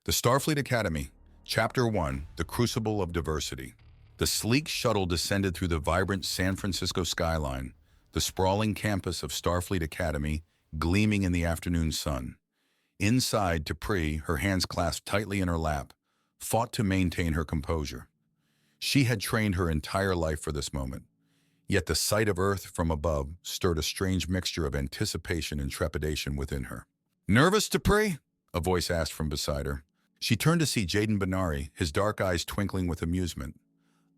The Starfleet Academy, Chapter 1, The Crucible of Diversity. The sleek shuttle descended through the vibrant San Francisco skyline, the sprawling campus of Starfleet Academy gleaming in the afternoon sun. Inside, T'Pri, her hands clasped tightly in her lap, fought to maintain her composure. She had trained her entire life for this moment, yet the sight of Earth from above stirred a strange mixture of anticipation and trepidation within her. "Nervous, T'Pri?" a voice asked from beside her. She turned to see Jaden Benari, his dark eyes twinkling with amusement.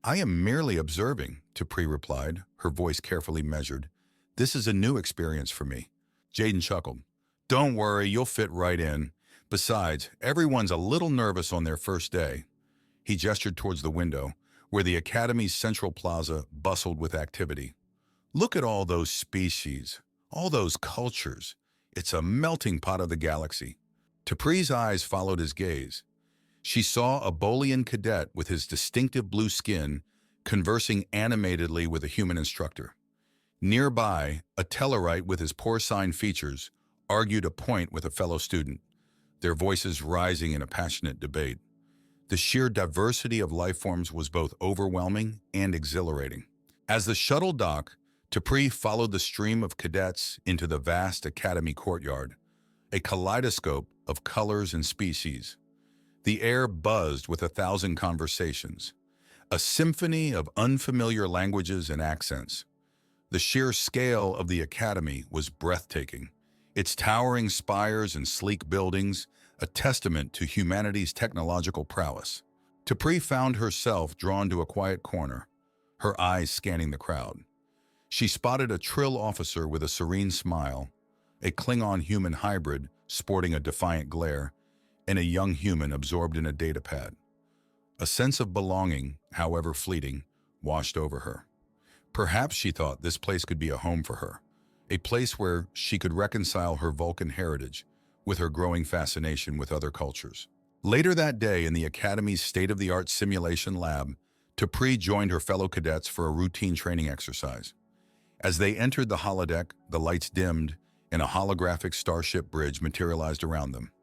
"I am merely observing," T'Pri replied, her voice carefully measured. "This is a new experience for me." Jaden chuckled. "Don't worry, you'll fit right in. Besides, everyone's a little nervous on their first day." He gestured towards the window, where the Academy's central plaza bustled with activity. "Look at all those species, all those cultures. It's a melting pot of the galaxy." T'Pri's eyes followed his gaze. She saw a Bolian cadet with his distinctive blue skin conversing animatedly with a human instructor. Nearby, a Tellarite with his porcine features argued a point with a fellow student, their voices rising in a passionate debate. The sheer diversity of life forms was both overwhelming and exhilarating. As the shuttle docked, T'Pri followed the stream of cadets into the vast Academy courtyard, a kaleidoscope of colors and species. The air buzzed with 1,000 conversations, a symphony of unfamiliar languages and accents. The sheer scale of the Academy was breathtaking, its towering spires and sleek buildings a testament to humanity's technological prowess. T'Pri found herself drawn to a quiet corner, her eyes scanning the crowd. She spotted a Trill officer with a serene smile, a Klingon human hybrid sporting a defiant glare, and a young human absorbed in a datapad. A sense of belonging, however fleeting, washed over her. Perhaps she thought this place could be a home for her, a place where she could reconcile her Vulcan heritage with her growing fascination with other cultures. Later that day, in the Academy's state-of-the-art simulation lab, T'Pri joined her fellow cadets for a routine training exercise. As they entered the holodeck, the lights dimmed, and a holographic starship bridge materialized around them.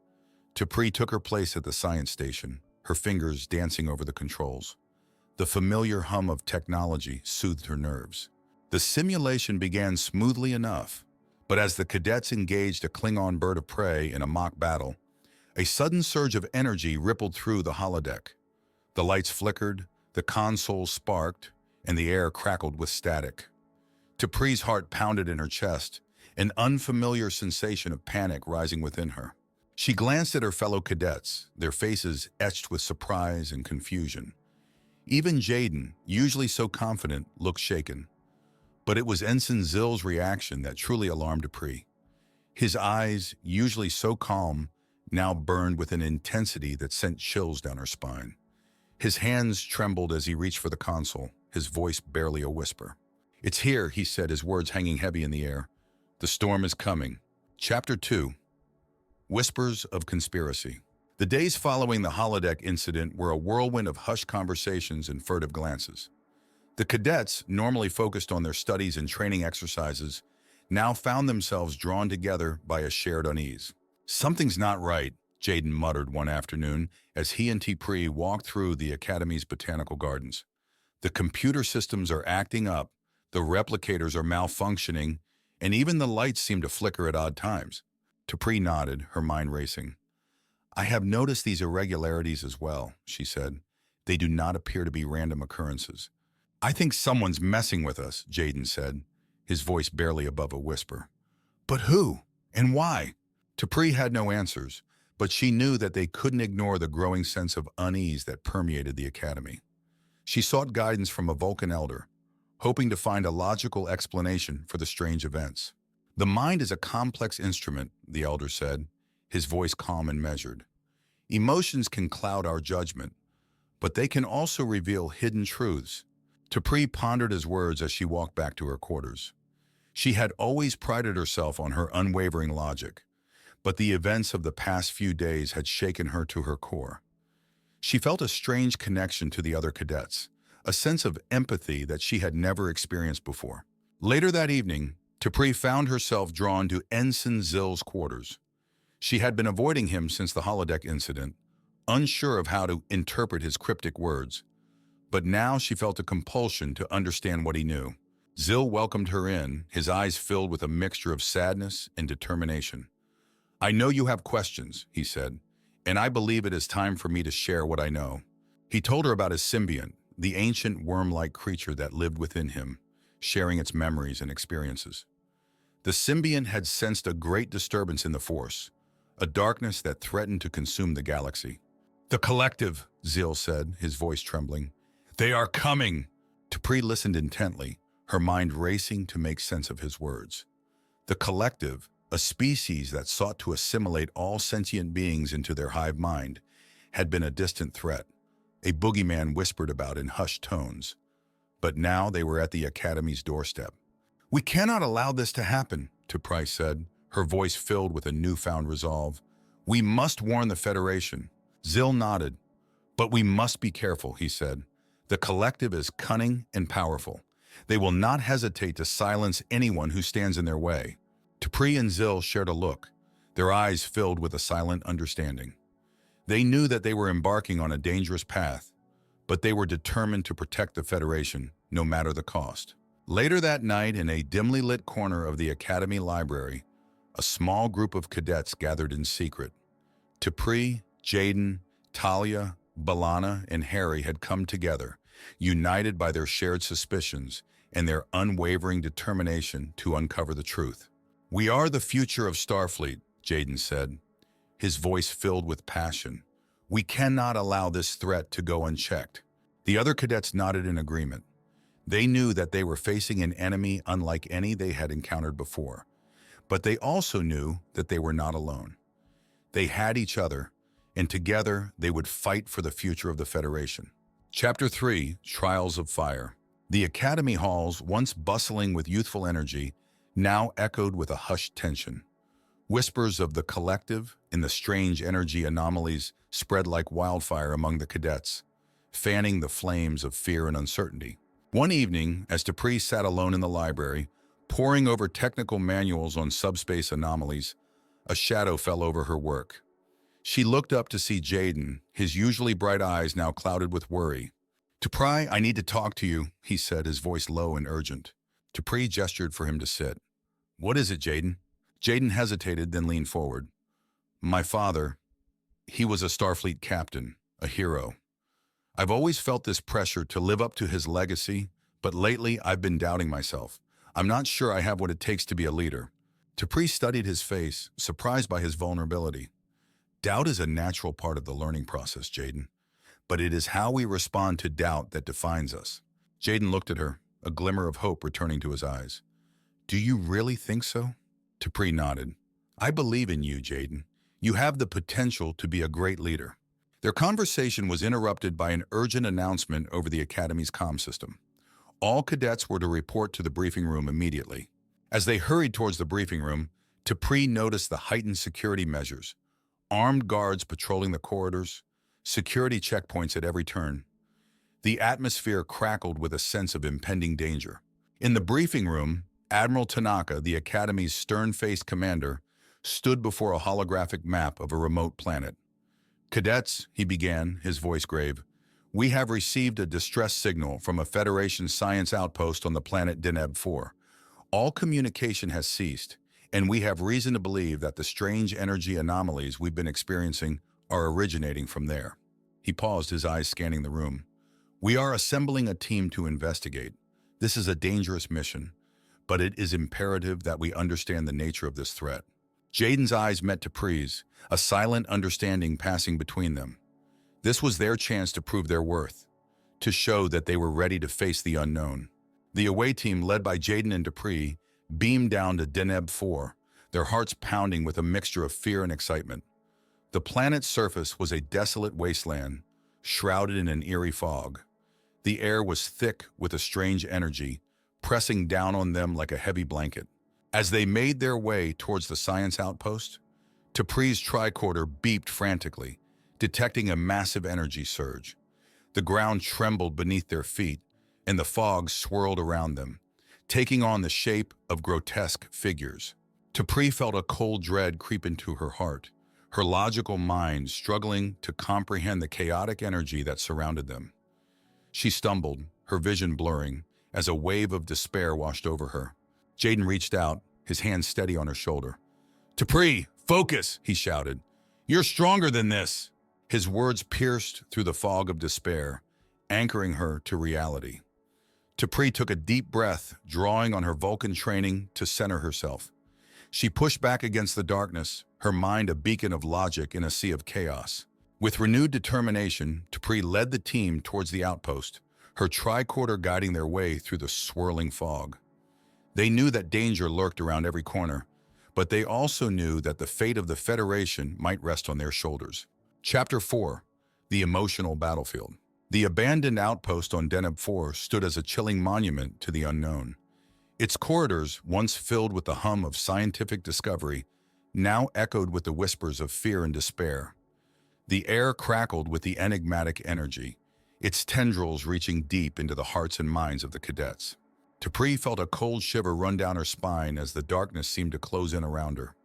T'Pri took her place at the science station, her fingers dancing over the controls. The familiar hum of technology soothed her nerves. The simulation began smoothly enough, but as the cadets engaged a Klingon bird of prey in a mock battle, a sudden surge of energy rippled through the holodeck. The lights flickered, the console sparked, and the air crackled with static. T'Pri's heart pounded in her chest, an unfamiliar sensation of panic rising within her. She glanced at her fellow cadets, their faces etched with surprise and confusion. Even Jaden, usually so confident, looked shaken. But it was Ensign Zill's reaction that truly alarmed T'Pri. His eyes, usually so calm, now burned with an intensity that sent chills down her spine. His hands trembled as he reached for the console, his voice barely a whisper. "It's here," he said, his words hanging heavy in the air. "The storm is coming." Chapter 2. Whispers of Conspiracy. The days following the holodeck incident were a whirlwind of hushed conversations and furtive glances. The cadets, normally focused on their studies and training exercises, now found themselves drawn together by a shared unease. "Something's not right," Jaden muttered one afternoon as he and T'Pri walked through the Academy's botanical gardens. "The computer systems are acting up, the replicators are malfunctioning, and even the lights seem to flicker at odd times." T'Pri nodded, her mind racing. "I have noticed these irregularities as well," she said. "They do not appear to be random occurrences." "I think someone's messing with us," Jaden said, his voice barely above a whisper. "But who? And why?" T'Pri had no answers, but she knew that they couldn't ignore the growing sense of unease that permeated the Academy. She sought guidance from a Vulcan elder, hoping to find a logical explanation for the strange events. "The mind is a complex instrument," the elder said, his voice calm and measured. "Emotions can cloud our judgment, but they can also reveal hidden truths." T'Pri pondered his words as she walked back to her quarters. She had always prided herself on her unwavering logic, but the events of the past few days had shaken her to her core. She felt a strange connection to the other cadets, a sense of empathy that she had never experienced before. Later that evening, T'Pri found herself drawn to Ensign Zill's quarters. She had been avoiding him since the holodeck incident, unsure of how to interpret his cryptic words. But now she felt a compulsion to understand what he knew. Zil welcomed her in, his eyes filled with a mixture of sadness and determination. "I know you have questions," he said, "and I believe it is time for me to share what I know." He told her about his symbiont, the ancient worm-like creature that lived within him, sharing its memories and experiences. The symbiont had sensed a great disturbance in the Force, a darkness that threatened to consume the galaxy. "The Collective," Zil said, his voice trembling. "They are coming!" T'Pri listened intently, her mind racing to make sense of his words. The Collective, a species that sought to assimilate all sentient beings into their hive mind, had been a distant threat, a boogeyman whispered about in hushed tones. But now they were at the Academy's doorstep. "We cannot allow this to happen," T'Pri said, her voice filled with a newfound resolve. "We must warn the Federation." Zil nodded. "But we must be careful," he said. "The Collective is cunning and powerful. They will not hesitate to silence anyone who stands in their way." T'Pri and Zil shared a look, their eyes filled with a silent understanding. They knew that they were embarking on a dangerous path, but they were determined to protect the Federation, no matter the cost. Later that night, in a dimly lit corner of the Academy library, a small group of cadets gathered in secret. T'Pri, Jaden, Talia, B'Elanna, and Harry had come together, united by their shared suspicions and their unwavering determination to uncover the truth. "We are the future of Starfleet," Jaden said, his voice filled with passion. "We cannot allow this threat to go unchecked." The other cadets nodded in agreement. They knew that they were facing an enemy unlike any they had encountered before, but they also knew that they were not alone. They had each other, and together they would fight for the future of the Federation. Chapter 3, Trials of Fire. The Academy halls, once bustling with youthful energy, now echoed with a hushed tension. Whispers of the Collective and the strange energy anomalies spread like wildfire among the cadets, fanning the flames of fear and uncertainty. One evening, as T'Pri sat alone in the library, poring over technical manuals on subspace anomalies, a shadow fell over her work. She looked up to see Jaden, his usually bright eyes now clouded with worry. "T'Pri, I need to talk to you," he said, his voice low and urgent. T'Pri gestured for him to sit. "What is it, Jaden?" Jaden hesitated, then leaned forward. "My father, he was a Starfleet captain, a hero. I've always felt this pressure to live up to his legacy, but lately I've been doubting myself. I'm not sure I have what it takes to be a leader." T'Pri studied his face, surprised by his vulnerability. "Doubt is a natural part of the learning process, Jaden, but it is how we respond to doubt that defines us." Jaden looked at her, a glimmer of hope returning to his eyes. "Do you really think so?" T'Pri nodded. "I believe in you, Jaden. You have the potential to be a great leader." Their conversation was interrupted by an urgent announcement over the Academy's comm system. All cadets were to report to the briefing room immediately. As they hurried towards the briefing room, T'Pri noticed the heightened security measures. Armed guards patrolling the corridors, security checkpoints at every turn. The atmosphere crackled with a sense of impending danger. In the briefing room, Admiral Tanaka, the Academy's stern-faced commander, stood before a holographic map of a remote planet. "Cadets," he began, his voice grave, "we have received a distress signal from a Federation science outpost on the planet Deneb IV. All communication has ceased, and we have reason to believe that the strange energy anomalies we've been experiencing are originating from there." He paused, his eyes scanning the room. "We are assembling a team to investigate. This is a dangerous mission, but it is imperative that we understand the nature of this threat." Jaden's eyes met T'Pri's, a silent understanding passing between them. This was their chance to prove their worth, to show that they were ready to face the unknown. The away team, led by Jaden and T'Pri, beamed down to Deneb IV, their hearts pounding with a mixture of fear and excitement. The planet's surface was a desolate wasteland, shrouded in an eerie fog. The air was thick with a strange energy, pressing down on them like a heavy blanket. As they made their way towards the science outpost, T'Pri's tricorder beeped frantically, detecting a massive energy surge. The ground trembled beneath their feet, and the fog swirled around them, taking on the shape of grotesque figures. T'Pri felt a cold dread creep into her heart, her logical mind struggling to comprehend the chaotic energy that surrounded them. She stumbled, her vision blurring, as a wave of despair washed over her. Jaden reached out, his hand steady on her shoulder. "T'Pri, focus!" he shouted. "You're stronger than this!" His words pierced through the fog of despair, anchoring her to reality. T'Pri took a deep breath, drawing on her Vulcan training to center herself. She pushed back against the darkness, her mind a beacon of logic in a sea of chaos. With renewed determination, T'Pri led the team towards the outpost, her tricorder guiding their way through the swirling fog. They knew that danger lurked around every corner, but they also knew that the fate of the Federation might rest on their shoulders. Chapter 4. The Emotional Battlefield. The abandoned outpost on Deneb IV stood as a chilling monument to the unknown. Its corridors, once filled with the hum of scientific discovery, now echoed with the whispers of fear and despair. The air crackled with the enigmatic energy, its tendrils reaching deep into the hearts and minds of the cadets. T'Pri felt a cold shiver run down her spine as the darkness seemed to close in around her.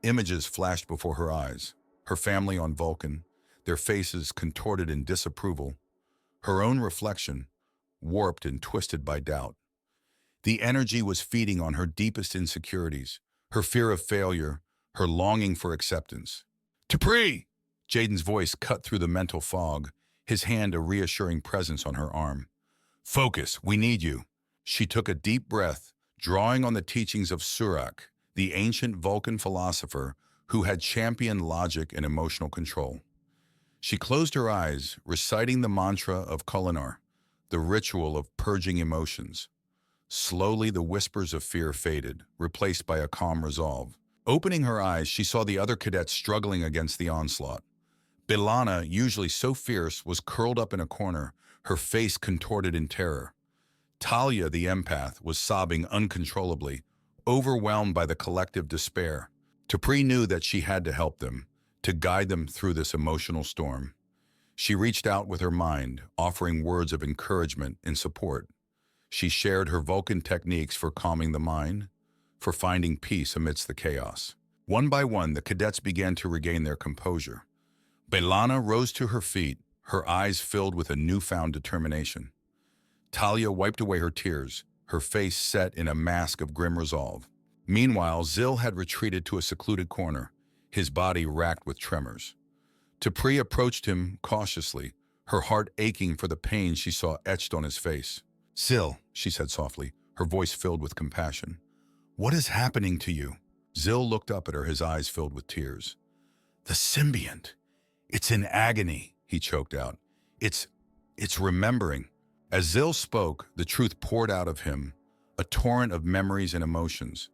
Images flashed before her eyes, her family on Vulcan, their faces contorted in disapproval, her own reflection, warped and twisted by doubt. The energy was feeding on her deepest insecurities, her fear of failure, her longing for acceptance. "T'Pri!" Jaden's voice cut through the mental fog, his hand a reassuring presence on her arm. "Focus, we need you." She took a deep breath, drawing on the teachings of Surak, the ancient Vulcan philosopher who had championed logic and emotional control. She closed her eyes, reciting the mantra of Kulinar, the ritual of purging emotions. Slowly, the whispers of fear faded, replaced by a calm resolve. Opening her eyes, she saw the other cadets struggling against the onslaught. B'Elanna, usually so fierce, was curled up in a corner, her face contorted in terror. Talia, the empath, was sobbing uncontrollably, overwhelmed by the collective despair. T'Pri knew that she had to help them, to guide them through this emotional storm. She reached out with her mind, offering words of encouragement and support. She shared her Vulcan techniques for calming the mind, for finding peace amidst the chaos. One by one, the cadets began to regain their composure. B'Elanna rose to her feet, her eyes filled with a newfound determination. Talia wiped away her tears, her face set in a mask of grim resolve. Meanwhile, Zil had retreated to a secluded corner, his body racked with tremors. T'Pri approached him cautiously, her heart aching for the pain she saw etched on his face. "Zil," she said softly, her voice filled with compassion. "What is happening to you?" Zil looked up at her, his eyes filled with tears. "The symbiont. It's in agony," he choked out. It's remembering." As Zil spoke, the truth poured out of him, a torrent of memories and emotions.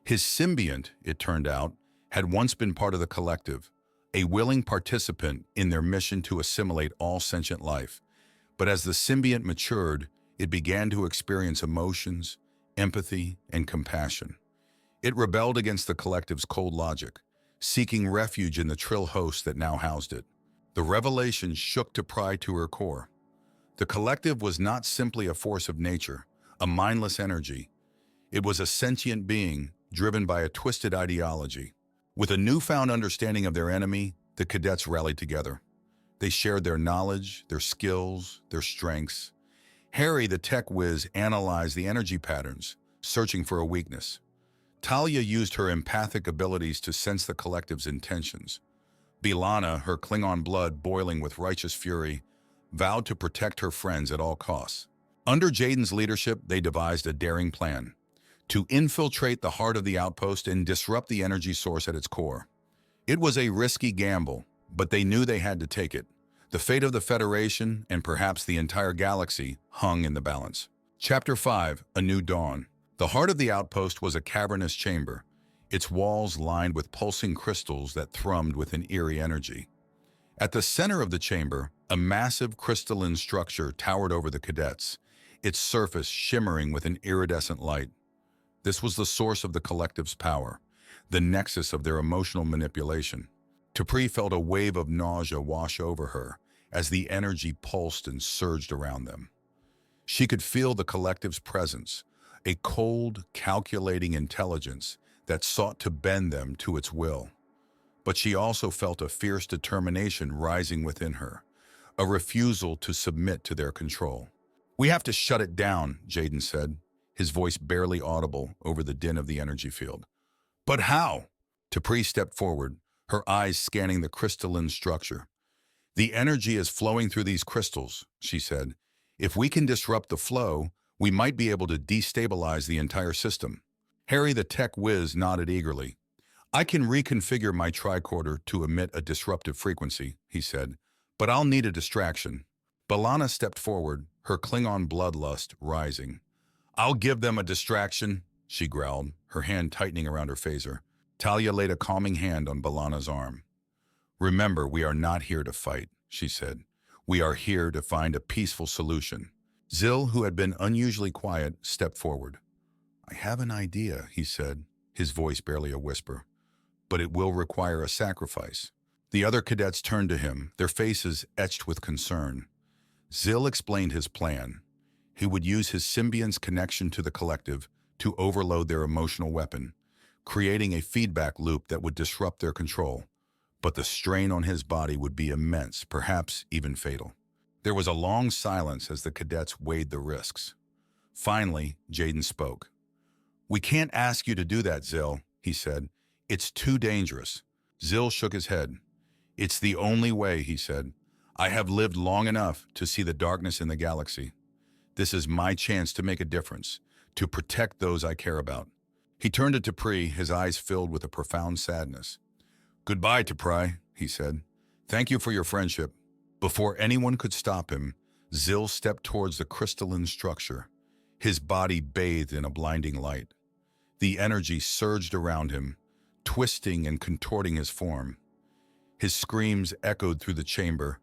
His symbiont, it turned out, had once been part of the collective, a willing participant in their mission to assimilate all sentient life. But as the symbiont matured, it began to experience emotions, empathy, and compassion. It rebelled against the collective's cold logic, seeking refuge in the Trill host that now housed it. The revelation shook T'Pri to her core. The collective was not simply a force of nature, a mindless energy. It was a sentient being, driven by a twisted ideology. With a newfound understanding of their enemy, the cadets rallied together. They shared their knowledge, their skills, their strengths. Harry, the tech whiz, analyzed the energy patterns, searching for a weakness. Talia used her empathic abilities to sense the collective's intentions. B'Elanna, her Klingon blood boiling with righteous fury, vowed to protect her friends at all costs. Under Jaden's leadership, they devised a daring plan to infiltrate the heart of the outpost and disrupt the energy source at its core. It was a risky gamble, but they knew they had to take it. The fate of the Federation, and perhaps the entire galaxy, hung in the balance. Chapter 5, A New Dawn. The heart of the outpost was a cavernous chamber, its walls lined with pulsing crystals that thrummed with an eerie energy. At the center of the chamber, a massive crystalline structure towered over the cadets, its surface shimmering with an iridescent light. This was the source of the collective's power, the nexus of their emotional manipulation. T'Pri felt a wave of nausea wash over her as the energy pulsed and surged around them. She could feel the collective's presence, a cold, calculating intelligence that sought to bend them to its will. But she also felt a fierce determination rising within her, a refusal to submit to their control. "We have to shut it down," Jaden said, his voice barely audible over the din of the energy field. "But how?" T'Pri stepped forward, her eyes scanning the crystalline structure. "The energy is flowing through these crystals," she said. "If we can disrupt the flow, we might be able to destabilize the entire system." Harry the tech whiz nodded eagerly. "I can reconfigure my tricorder to emit a disruptive frequency," he said, "but I'll need a distraction." B'Elanna stepped forward, her Klingon bloodlust rising. "I'll give them a distraction," she growled, her hand tightening around her phaser. Talia laid a calming hand on B'Elanna's arm. "Remember, we are not here to fight," she said. "We are here to find a peaceful solution." Zil, who had been unusually quiet, stepped forward. "I have an idea," he said, his voice barely a whisper. "But it will require a sacrifice." The other cadets turned to him, their faces etched with concern. Zil explained his plan. He would use his symbiont's connection to the collective to overload their emotional weapon, creating a feedback loop that would disrupt their control. But the strain on his body would be immense, perhaps even fatal. There was a long silence as the cadets weighed the risks. Finally, Jaden spoke. "We can't ask you to do that, Zil," he said. "It's too dangerous." Zil shook his head. "It's the only way," he said. "I have lived long enough to see the darkness in the galaxy. This is my chance to make a difference, to protect those I care about." He turned to T'Pri, his eyes filled with a profound sadness. "Goodbye, T'Pri," he said. "Thank you for your friendship." Before anyone could stop him, Zil stepped towards the crystalline structure, his body bathed in a blinding light. The energy surged around him, twisting and contorting his form. His screams echoed through the chamber,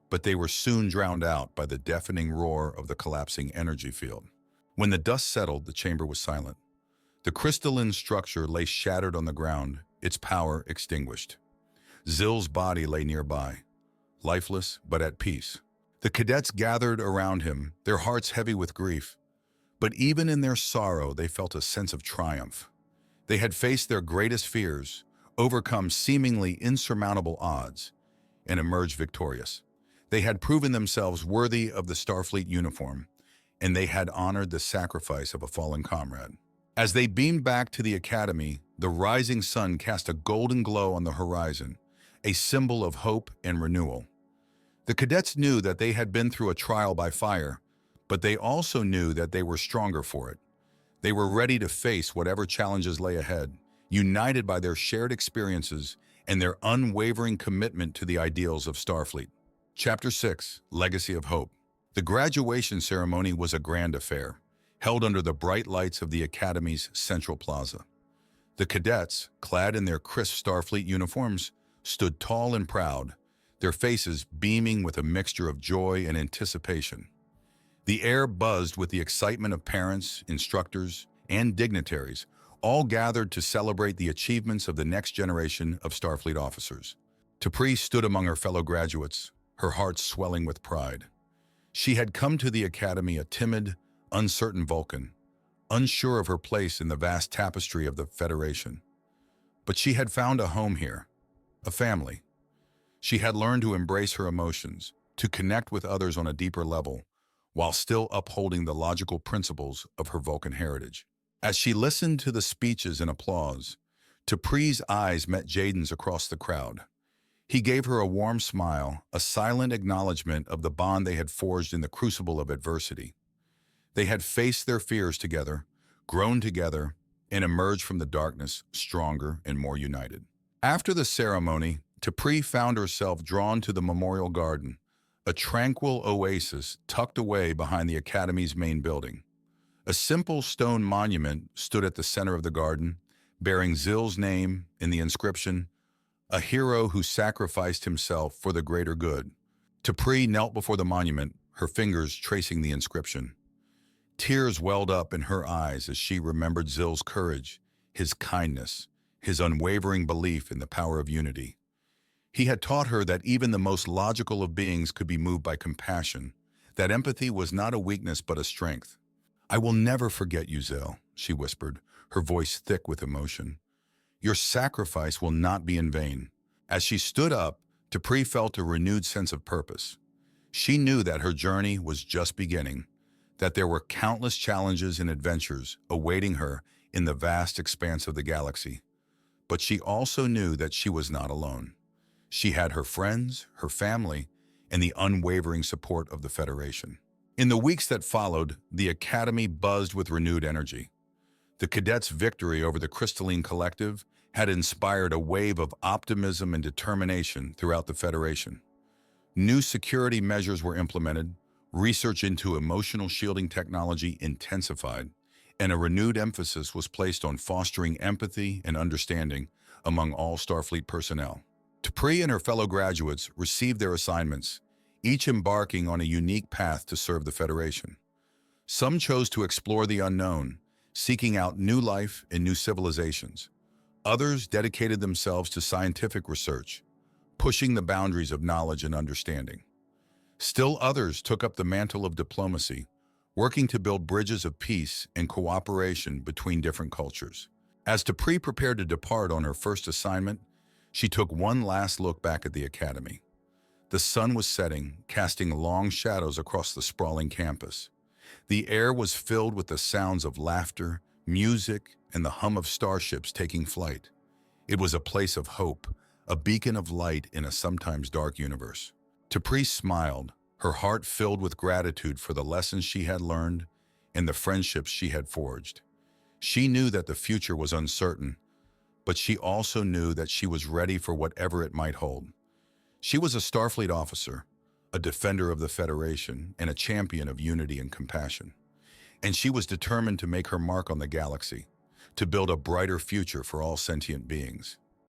but they were soon drowned out by the deafening roar of the collapsing energy field. When the dust settled, the chamber was silent. The crystalline structure lay shattered on the ground, its power extinguished. Zil's body lay nearby, lifeless but at peace. The cadets gathered around him, their hearts heavy with grief. But even in their sorrow, they felt a sense of triumph. They had faced their greatest fears, overcome seemingly insurmountable odds, and emerged victorious. They had proven themselves worthy of the Starfleet uniform, and they had honored the sacrifice of a fallen comrade. As they beamed back to the academy, the rising sun cast a golden glow on the horizon, a symbol of hope and renewal. The cadets knew that they had been through a trial by fire, but they also knew that they were stronger for it. They were ready to face whatever challenges lay ahead, united by their shared experiences and their unwavering commitment to the ideals of Starfleet. Chapter 6, Legacy of Hope. The graduation ceremony was a grand affair, held under the bright lights of the Academy's central plaza. The cadets, clad in their crisp Starfleet uniforms, stood tall and proud, their faces beaming with a mixture of joy and anticipation. The air buzzed with the excitement of parents, instructors, and dignitaries, all gathered to celebrate the achievements of the next generation of Starfleet officers. T'Pri stood among her fellow graduates, her heart swelling with pride. She had come to the Academy a timid, uncertain Vulcan, unsure of her place in the vast tapestry of the Federation. But she had found a home here, a family. She had learned to embrace her emotions, to connect with others on a deeper level, while still upholding the logical principles of her Vulcan heritage. As she listened to the speeches and applause, T'Pri's eyes met Jaden's across the crowd. He gave her a warm smile, a silent acknowledgement of the bond they had forged in the crucible of adversity. They had faced their fears together, grown together, and emerged from the darkness stronger and more united. After the ceremony, T'Pri found herself drawn to the memorial garden, a tranquil oasis tucked away behind the Academy's main building. A simple stone monument stood at the center of the garden, bearing Zil's name and the inscription, "A hero who sacrificed himself for the greater good." T'Pri knelt before the monument, her fingers tracing the inscription. Tears welled up in her eyes as she remembered Zil's courage, his kindness, his unwavering belief in the power of unity. He had taught her that even the most logical of beings could be moved by compassion, that empathy was not a weakness but a strength. "I will never forget you, Zil," she whispered, her voice thick with emotion. "Your sacrifice will not be in vain. As she stood up, T'Pri felt a renewed sense of purpose. She knew that her journey was just beginning, that there were countless challenges and adventures awaiting her in the vast expanse of the galaxy. But she also knew that she was not alone. She had her friends, her family, and the unwavering support of the Federation. In the weeks that followed, the Academy buzzed with renewed energy. The cadets' victory over the Crystalline Collective had inspired a wave of optimism and determination throughout the Federation. New security measures were implemented, research into emotional shielding technology intensified, and a renewed emphasis was placed on fostering empathy and understanding among all Starfleet personnel. T'Pri and her fellow graduates received their assignments, each embarking on a unique path to serve the Federation. Some chose to explore the unknown, seeking out new life and new civilizations. Others dedicated themselves to scientific research, pushing the boundaries of knowledge and understanding. Still others took up the mantle of diplomacy, working to build bridges of peace and cooperation between different cultures. As T'Pri prepared to depart on her first assignment, she took one last look back at the Academy. The sun was setting, casting long shadows across the sprawling campus. The air was filled with the sounds of laughter, music, and the hum of starships taking flight. It was a place of hope, a beacon of light in a sometimes dark universe. T'Pri smiled, her heart filled with gratitude for the lessons she had learned and the friendships she had forged. She knew that the future was uncertain, but she also knew that she was ready for whatever it might hold. She was a Starfleet officer, a defender of the Federation, and a champion of unity and compassion. And she was determined to make her mark on the galaxy, to build a brighter future for all sentient beings.